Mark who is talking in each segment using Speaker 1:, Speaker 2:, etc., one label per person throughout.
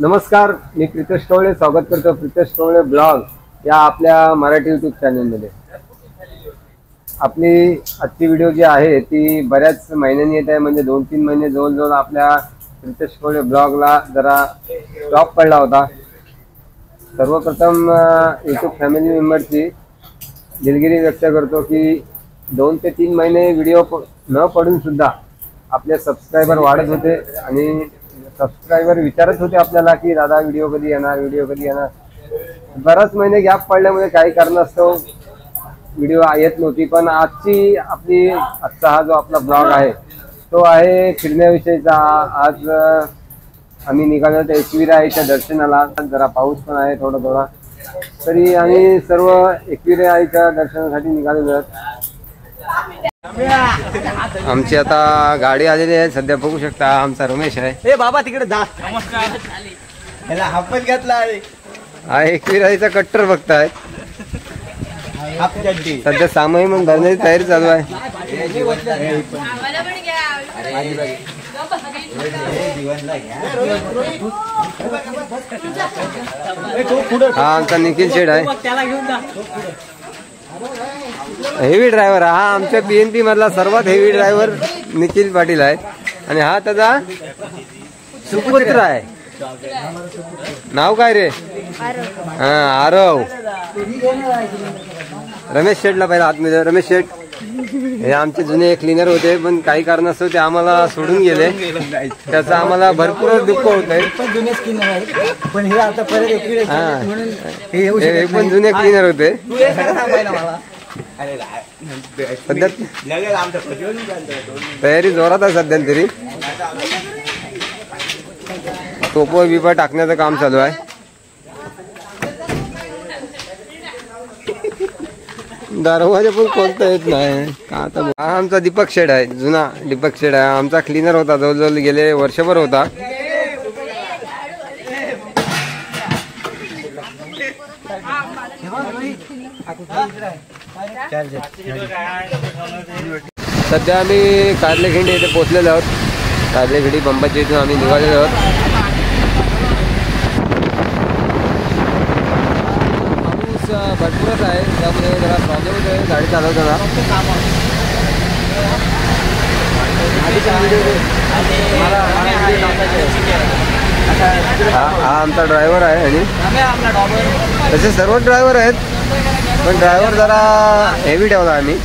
Speaker 1: नमस्कार, मी प्रितेश कवळे स्वागत करतो प्रितेश कवळे ब्लॉग या आपल्या मराठी यूट्यूब चॅनलमध्ये। आपली आजची व्हिडिओ जी आहे ती बऱ्याच महिन्यांनी येत आहे, म्हणजे 2-3 महिने जवळ आपल्या प्रितेश कवळे ब्लॉगला जरा स्टॉप पडला होता। सर्वप्रथम यूट्यूब फॅमिली मेंबरची दिलगिरी व्यक्त करतो की 2 ते 3 महिने व्हिडिओ न पडून सुद्धा आपले सबस्क्रायबर वाढत होते आणि सबस्क्रायबर विचारत होते आपल्याला की दादा व्हिडिओ कधी येणार। बराच महिने गॅप पडल्यामुळे काही कारणास्तव व्हिडिओ येत नव्हती, पण आजचा हा जो आपला ब्लॉग आहे तो आहे फिरण्याविषयीचा। आज आम्ही निघालो एकविरा आईच्या दर्शनाला। जरा पाऊस पण आहे थोडा तरी आम्ही सर्व एकविरा आईच्या दर्शनासाठी निघालेलो आहोत। आमची आता गाडी आलेली आहे, सध्या बघू शकता आमचा रमेश आहे।
Speaker 2: ए बाबा तिकडे जा। नमस्कार। याला हाफ पण घेतला आहे
Speaker 1: एकविराईचा कट्टर बघताय। सध्या सामाई म्हणून भरण्याची तयारी चालू आहे। हा आमचा निखिल शेठ आहे, हेवी ड्रायव्हर। हा आमच्या BNP मधला सर्वात हेवी ड्रायव्हर निखिल पाटील आहे आणि हा त्याचा सुपुत्र आहे। नाव काय रे? आरव। रमेश शेठला पहिला आतमध्ये। रमेश शेठ हे आमचे जुने क्लीनर होते, पण काही कारणास्तव ते आम्हाला सोडून गेले, त्याचा आम्हाला भरपूर दुःख होत आहे।
Speaker 2: पण हे आता परत
Speaker 1: हे पण जुने क्लीनर होते। सध्या तयारी जोरात आहे सध्या तरी। टोपो बिपा टाकण्याचं काम चालू आहे। दरवाजा पण खोलता येत नाही का आता। हा आमचा दीपक शेड आहे, जुना दीपक शेड आहे। आमचा क्लीनर होता, जवळजवळ गेले वर्षभर होता। सध्या आम्ही कारलेखिंडी येथे पोहोचलेलो आहोत। कारलेखिंडी बंबाच्या इथून आम्ही निघालेलो आहोत। पाऊस भरपूरच आहे, त्यामुळे जरा प्रॉब्लेम होत आहे गाडी चालवताना। हा आमचा ड्रायव्हर आहे आणि तसे सर्व ड्रायव्हर आहेत, पण ड्रायव्हर जरा हेवी ठेवला आम्ही।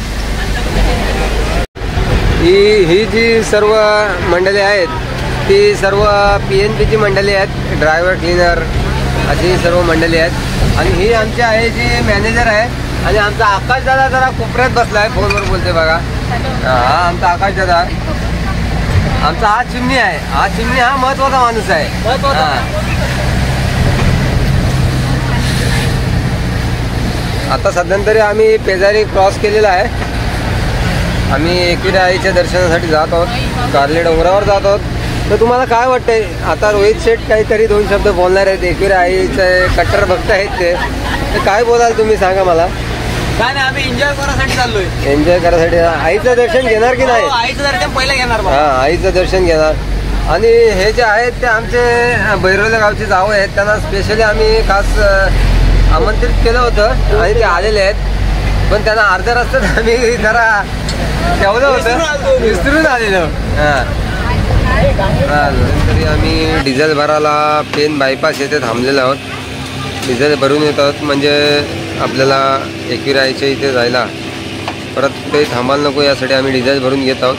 Speaker 1: ही जी सर्व मंडळी आहेत ती सर्व PNP ची मंडळी आहेत, ड्रायव्हर क्लीनर अशी सर्व मंडळी आहेत। आणि ही आमची आहे जी मॅनेजर आहे, आणि आमचा आकाश दादा जरा कोपऱ्यात बसलाय, फोनवर बोलते बघा। हा आमचा आकाश दादा, आमचा हा चिमणी आहे। हा चिमणी हा महत्वाचा माणूस आहे। आता सध्यांतरी आम्ही पेजारी क्रॉस केलेला आहे। आम्ही एकविरा आईच्या दर्शनासाठी जात आहोत, कारले डोंगरावर जात आहोत। तर तुम्हाला काय वाटतंय? आता रोहित शेठ काहीतरी 2 शब्द बोलणार आहेत, एकविरा आईचे कट्टर भक्त आहेत ते, तर काय बोलाल तुम्ही सांगा मला।
Speaker 2: काय नाही, आम्ही एन्जॉय करायसाठी चाललोय।
Speaker 1: एन्जॉय करायसाठी आईचं दर्शन घेणार की नाही?
Speaker 2: आईचं दर्शन पहिलं घेणार।
Speaker 1: हा आईचं दर्शन घेणार। आणि हे जे आहेत ते आमचे बैरोल्या गावचे जावं आहेत, त्यांना स्पेशली आम्ही खास आमंत्रित केलं होतं आणि ते आलेले आहेत, पण त्यांना अर्ध्या रस्त्यात आम्ही जरा ठेवलं होतं, विसरून आलेलो। तरी आम्ही डिझेल भरायला पेन बायपास येथे थांबलेलो आहोत। डिझेल भरून येत आहोत म्हणजे आपल्याला एकविरा आईच्या इथे जायला परत काही थांबायला नको, यासाठी आम्ही डिझेल भरून घेत आहोत।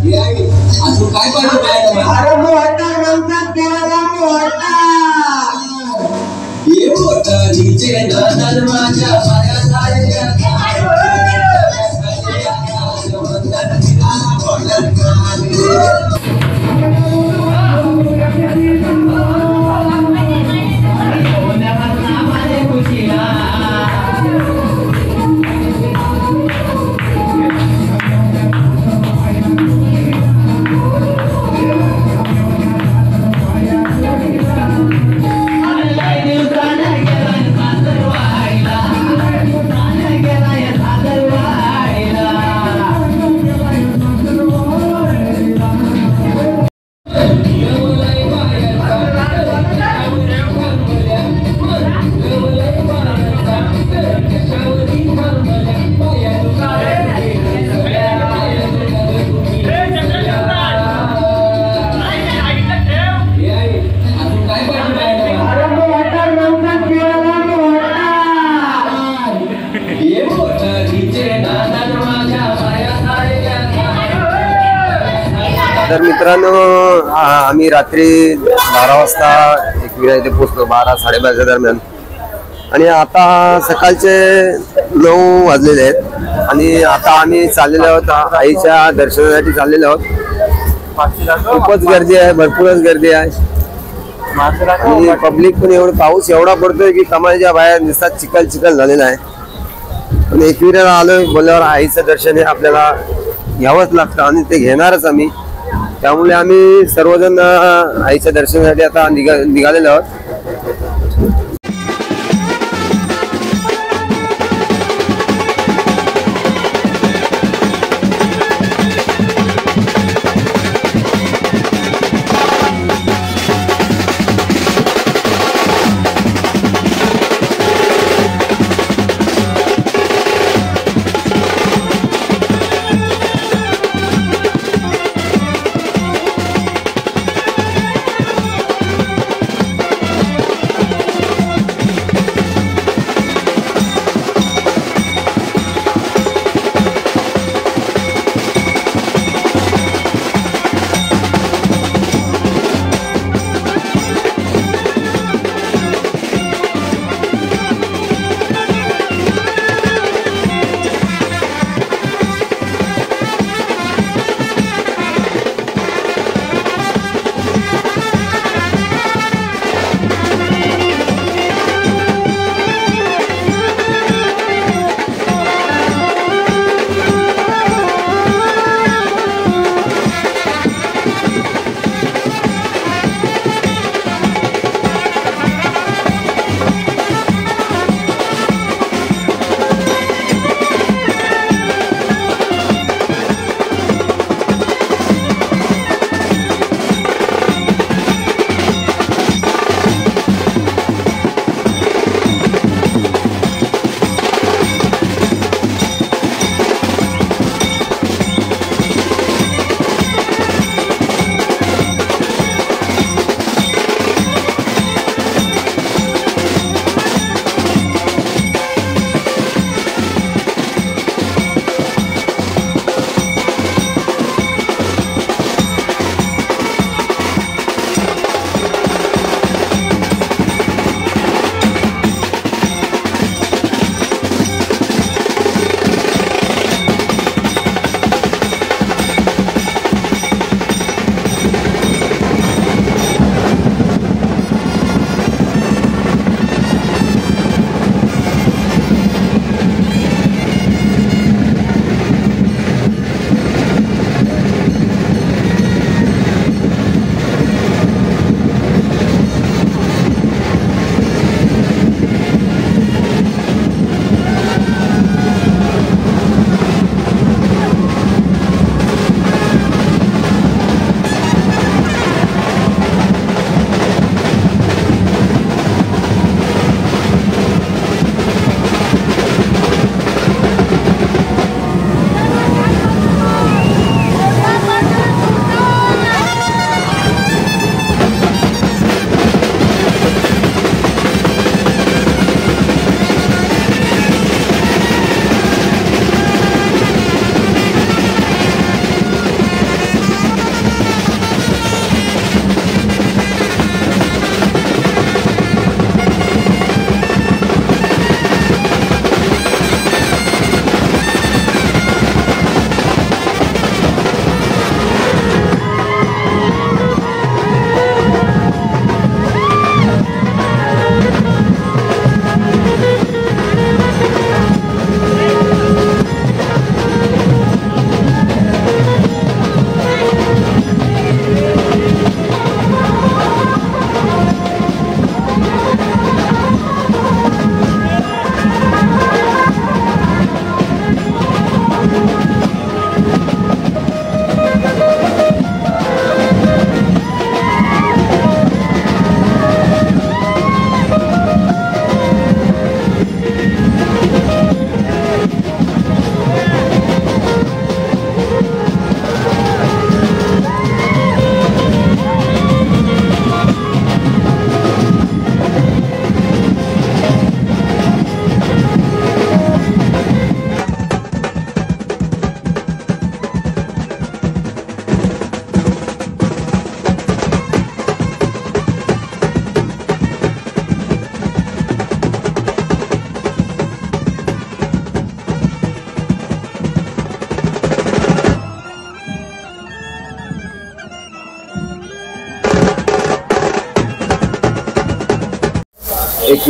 Speaker 3: Yeah.
Speaker 2: अरे मोठा म्हणतात देवाला मोठा ये मोठा डीजे नाना माझ्या
Speaker 1: तर मित्रांनो आम्ही रात्री 12 वाजता एकविरा इथे पोहोचलो, 12-12:30 दरम्यान. आणि आता सकाळचे 9 वाजलेले आहेत आणि आता आम्ही चाललेलो आहोत आईच्या दर्शनासाठी चाललेलो आहोत. खूपच गर्दी आहे, भरपूरच गर्दी आहे आणि पब्लिक पण पाऊस एवढा पडतोय की कमालीच्या बाहेर नुसता चिखल चिखल झालेला आहे. पण एकविराला आलोय बोलल्यावर आईचं दर्शन हे आपल्याला घ्यावंच लागतं आणि ते घेणारच आम्ही. त्यामुळे आम्ही सर्वजण आईच्या दर्शनासाठी आता निघालेलो आहोत.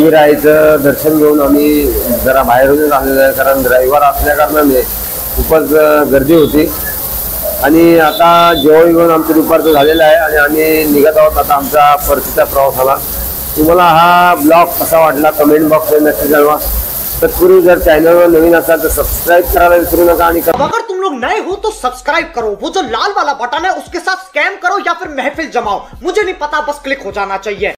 Speaker 1: शिवरायाचं दर्शन घेऊन आम्ही जरा बाहेरूनच आलेलो आहे, कारण रविवार असल्या कारणाने खूपच गर्दी होती. आणि आता जेवण घेऊन आमचं दुपारचं झालेलं आहे आणि आम्ही निघत आहोत आता आमच्या परतीच्या प्रवासाला. तुम्हाला हा ब्लॉग कसा वाटला कमेंट बॉक्समध्ये नक्की कळवा. तत्पूर्वी जर चॅनलवर नवीन असाल तर सबस्क्राईब करायला विसरू नका. आणि
Speaker 3: अगर तुम लोग नए हो तो सब्सक्राइब करो, वो जो लाल वाला बटन है उसके साथ स्कैम करो या फिर महफिल जमाओ, मुझे नहीं पता, बस क्लिक हो जाना चाहिए.